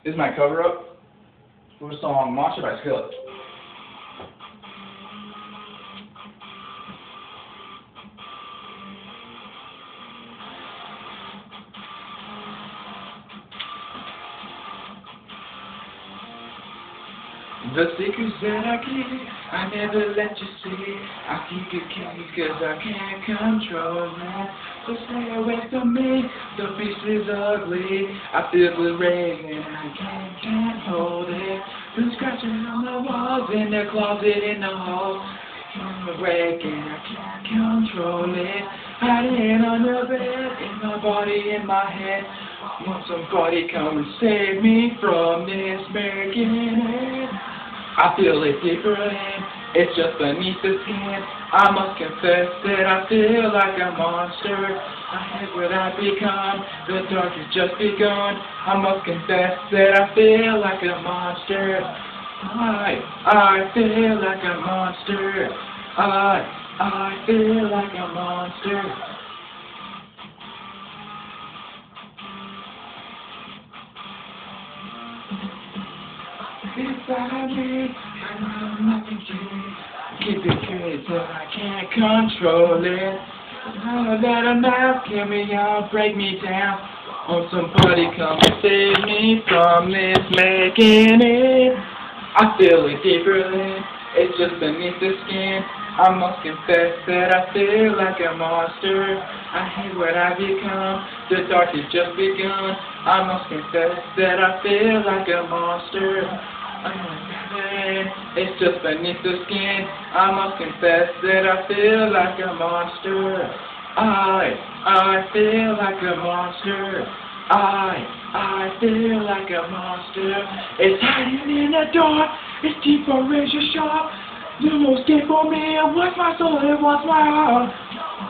This is my cover up for the song Monster by Skillet. The secrets that I keep, I never let you see. I keep it caged cause I can't control it. So stay away from me, the beast is ugly. I feel the rage and I can't hold it. Been scratching on the walls, in the closet, in the hall. I'm awake and I can't control it. Hiding on the bed, in my body, in my head. Want somebody come and save me from this making it. I feel it deeper in, it's just beneath the skin. I must confess that I feel like a monster. I hate what I've become, the dark has just begun. I must confess that I feel like a monster. I feel like a monster. I feel like a monster. Inside me, I know nothing changes. Keep it crazy till I can't control it. Now that a mouth kill me out, break me down. Want somebody come and save me from this making it. I feel it deeper in, it's just beneath the skin. I must confess that I feel like a monster. I hate what I've become, the dark has just begun. I must confess that I feel like a monster. It's just beneath the skin. I must confess that I feel like a monster. I feel like a monster. I feel like a monster. It's hiding in the dark. It's deep or razor sharp. You no escape for me. It wants my soul. It wants my heart.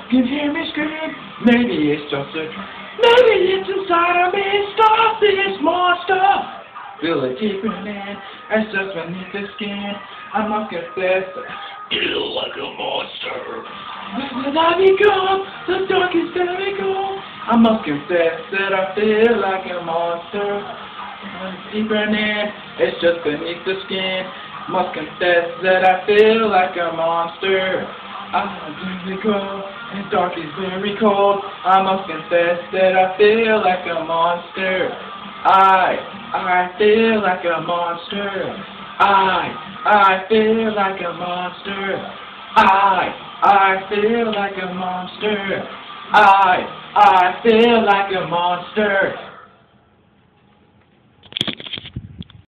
You can hear me scream. Maybe it's just a dream. Maybe it's inside of me. Stop this monster. Feel it deeper in, it's just beneath the skin. I must confess that I feel like a monster. When I become the darkest very cold, I must confess that I feel like a monster. Deeper in, it's just beneath the skin. Must confess that I feel like a monster. I'm very cold, and dark is very cold. I must confess that I feel like a monster. I feel like a monster. I feel like a monster. I feel like a monster. I feel like a monster.